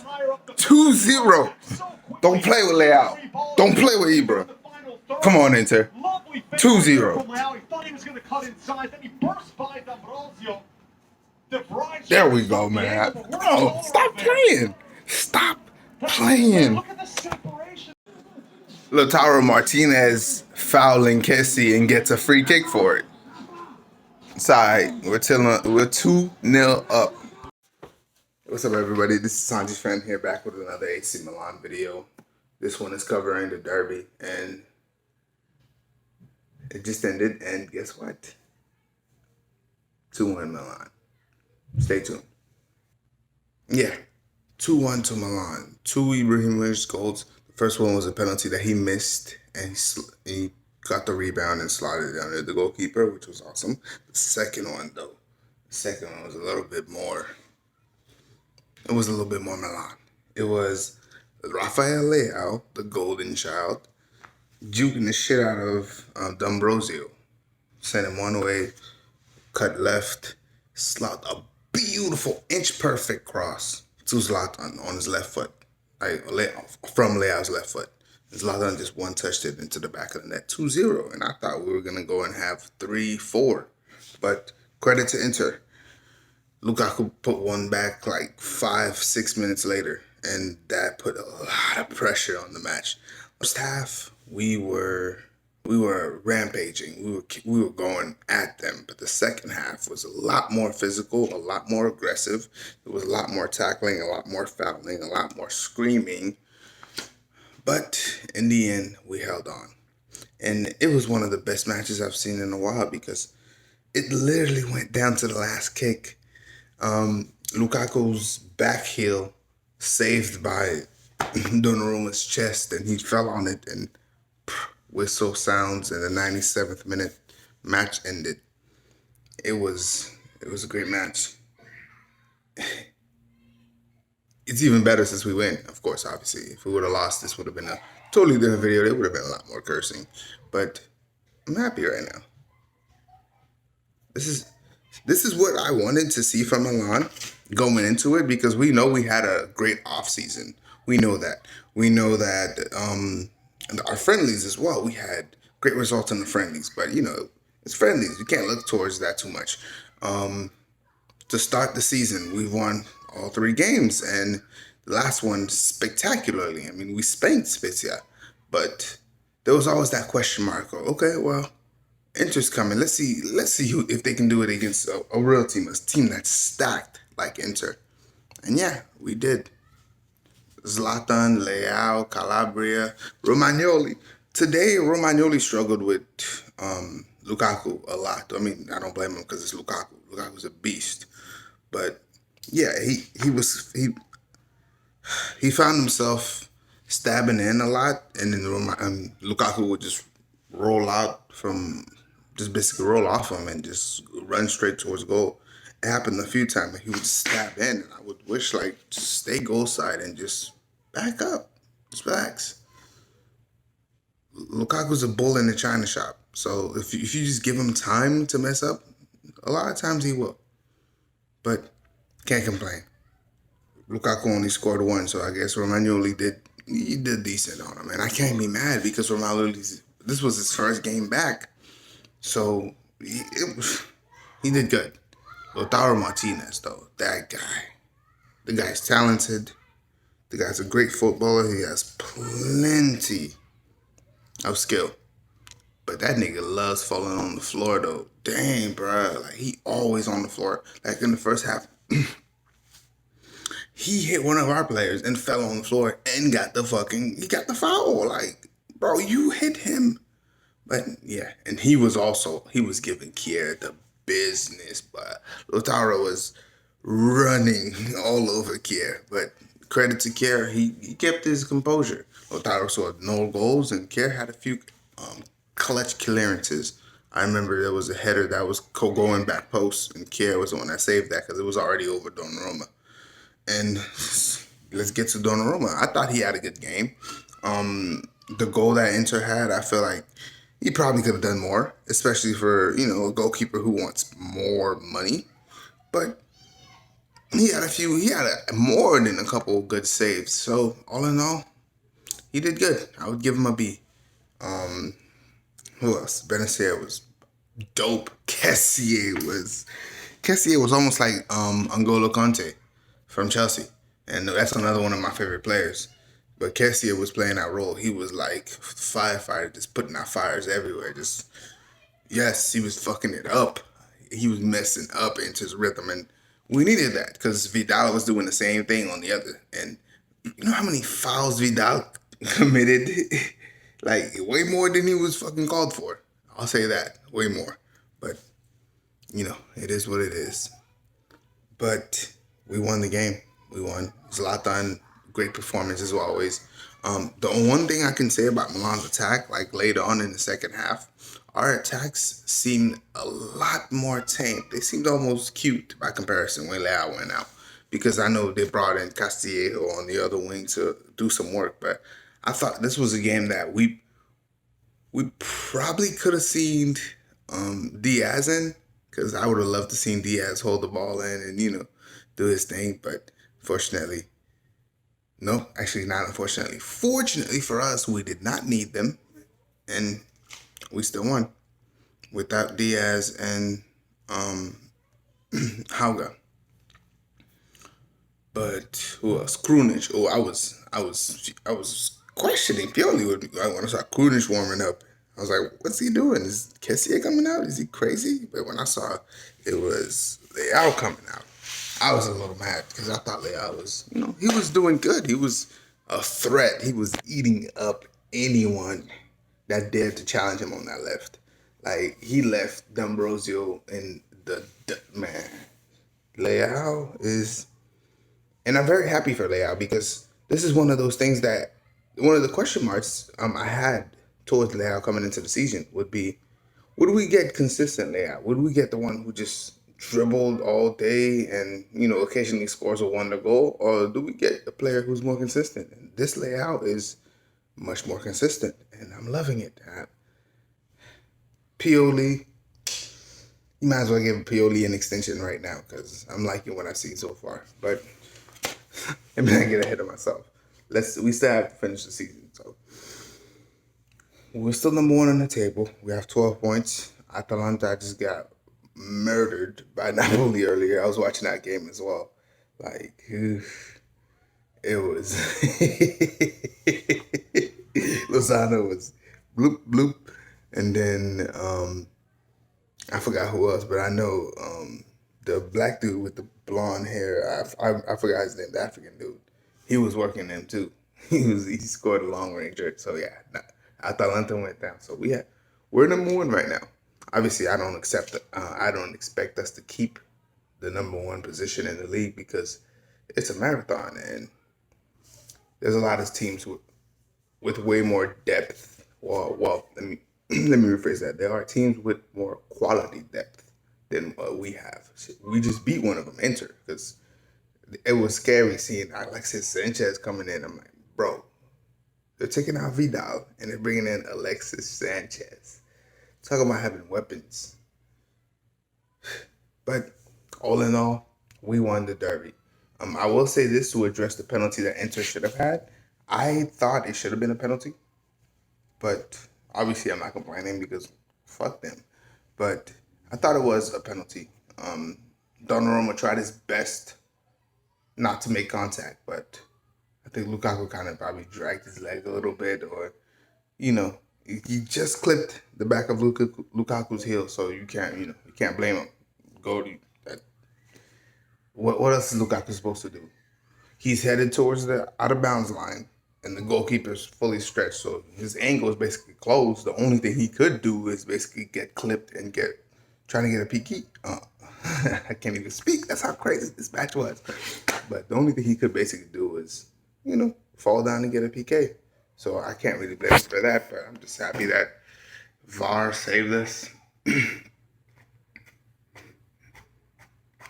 2-0. Don't play with Leao. Don't play with Ibra. Come on, Inter. 2-0. There we go, man. Oh, stop playing. Stop playing. Lautaro Martinez fouling Kessie and gets a free kick for it. Sorry, we're 2-0 up. What's up, everybody? This is Sanji's friend here, back with another AC Milan video. This one is covering the derby, and it just ended, and guess what? 2-1 Milan. Stay tuned. Yeah, 2-1 to Milan. 2 Ibrahimovic goals. The first one was a penalty that he missed, and he got the rebound and slotted it under the goalkeeper, which was awesome. The second one, though, was a little bit more. It was a little bit more Milan. It was Rafael Leao, the golden child, juking the shit out of D'Ambrosio. Sent him one way, cut left, slot a beautiful inch-perfect cross to Zlatan on his left foot, from Leao's left foot. Zlatan just one-touched it into the back of the net, 2-0. And I thought we were going to go and have 3-4. But credit to Inter. Lukaku put one back like 5-6 minutes later, and that put a lot of pressure on the match. First half, we were rampaging. We were going at them, but the second half was a lot more physical, a lot more aggressive. There was a lot more tackling, a lot more fouling, a lot more screaming. But in the end, we held on. And it was one of the best matches I've seen in a while because it literally went down to the last kick. Lukaku's back heel saved by Donnarumma's chest, and he fell on it, and whistle sounds, and the 97th minute match ended. It was a great match. It's even better since we win, of course, obviously. If we would have lost, this would have been a totally different video. There would have been a lot more cursing. But I'm happy right now. This is what I wanted to see from Milan going into it, because we know we had a great offseason. We know that. We know that our friendlies as well. We had great results in the friendlies. But, you know, it's friendlies. You can't look towards that too much. To start the season, we've won all 3 games, and the last one spectacularly. I mean, we spanked Spezia, but there was always that question mark. Okay, well, Inter's coming. Let's see if they can do it against a real team, a team that's stacked like Inter. And yeah, we did. Zlatan, Leao, Calabria, Romagnoli. Today, Romagnoli struggled with Lukaku a lot. I mean, I don't blame him because it's Lukaku. Lukaku's a beast. But yeah, he found himself stabbing in a lot, and then Lukaku would just basically roll off him and just run straight towards goal. It happened a few times, and he would stab in, and I would wish, like, just stay goal side and just back up. Just relax. Lukaku's a bull in the china shop, so if you just give him time to mess up, a lot of times he will. But can't complain. Lukaku only scored 1, so I guess Romagnoli did decent on him. And I can't be mad because this was his first game back. So he did good. Lautaro Martinez, though, that guy. The guy's talented. The guy's a great footballer. He has plenty of skill. But that nigga loves falling on the floor, though. Dang, bro. Like, he always on the floor. Like, in the first half, he hit one of our players and fell on the floor and got the foul. Like, bro, you hit him. But, yeah. And he was giving Kier the business. But Lautaro was running all over Kier. But credit to Kier, he kept his composure. Lautaro scored no goals, and Kier had a few clutch clearances. I remember there was a header that was going back post, and Kier was the one that saved that because it was already over Donnarumma. And let's get to Donnarumma. I thought he had a good game. The goal that Inter had, I feel like he probably could have done more, especially for, a goalkeeper who wants more money. But He had more than a couple good saves. So all in all, he did good. I would give him a B. Um, who else? Benacer was dope. Kessié was almost like N'Golo Kante from Chelsea, and that's another one of my favorite players. But Kessié was playing that role. He was like firefighter, just putting out fires everywhere. Just yes, he was fucking it up. He was messing up into his rhythm, and we needed that because Vidal was doing the same thing on the other. And you know how many fouls Vidal committed? Like way more than he was fucking called for. I'll say that way more. But it is what it is. But we won the game. We won. Zlatan, great performance as always. The one thing I can say about Milan's attack, like later on in the second half, our attacks seemed a lot more tame. They seemed almost cute by comparison when Leao went out. Because I know they brought in Castillejo on the other wing to do some work, but I thought this was a game that we probably could have seen Diaz in, because I would have loved to seen Diaz hold the ball in and do his thing. But fortunately, no, actually not unfortunately. Fortunately for us, we did not need them, and we still won without Diaz and Hauga. But who else? Krunic. Oh, I was questioning Pioli when I saw Krunic warming up. I was like, "What's he doing? Is Kessié coming out? Is he crazy?" But when I saw it was Leao coming out, I was a little mad because I thought Leao was, he was doing good. He was a threat. He was eating up anyone that dared to challenge him on that left. Like he left D'Ambrosio in the man. Leao is and I'm very happy for Leao because this is one of those things that one of the question marks I had towards Leao coming into the season would be, would we get consistent Leao? Would we get the one who just dribbled all day and occasionally scores a wonder goal, or do we get a player who's more consistent? And this Leao is much more consistent, and I'm loving it. Pioli, you might as well give Pioli an extension right now because I'm liking what I've seen so far. But let me not get ahead of myself. We still have to finish the season. So we're still #1 on the table. We have 12 points. Atalanta just got murdered by Napoli earlier. I was watching that game as well. Like, it was Lozano was bloop bloop, and then I forgot who else, but I know the black dude with the blonde hair. I forgot his name. The African dude. He was working them too. He scored a long ranger. So yeah, Atalanta went down. So we're #1 right now. Obviously, I don't expect us to keep the #1 position in the league because it's a marathon and there's a lot of teams with way more depth. Well, let me rephrase that. There are teams with more quality depth than what we have. We just beat one of them, Inter, because it was scary seeing Alexis Sanchez coming in. I'm like, bro, they're taking out Vidal and they're bringing in Alexis Sanchez. Talk about having weapons. But all in all, we won the derby. I will say this to address the penalty that Inter should have had. I thought it should have been a penalty, but obviously I'm not complaining because fuck them. But I thought it was a penalty. Donnarumma tried his best not to make contact, but I think Lukaku kind of probably dragged his leg a little bit, or he just clipped the back of Lukaku's heel, so you can't blame him. Go to that. What else is Lukaku supposed to do? He's headed towards the out of bounds line, and the goalkeeper's fully stretched, so his angle is basically closed. The only thing he could do is basically get clipped and trying to get a PK. I can't even speak. That's how crazy this match was. But the only thing he could basically do is, fall down and get a PK. So I can't really blame him for that, but I'm just happy that VAR saved us.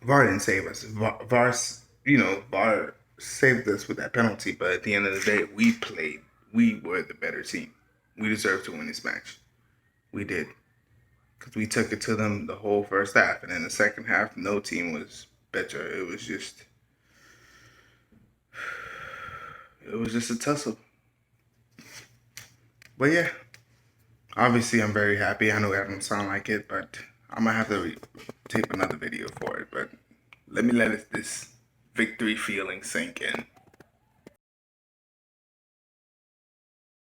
VAR didn't save us. VAR saved us with that penalty, but at the end of the day, we played. We were the better team. We deserved to win this match. We did. Because we took it to them the whole first half. And in the second half, no team was better. It was just a tussle. But yeah, obviously I'm very happy. I know that don't sound like it, but I'm gonna have to tape another video for it. But let me let this victory feeling sink in.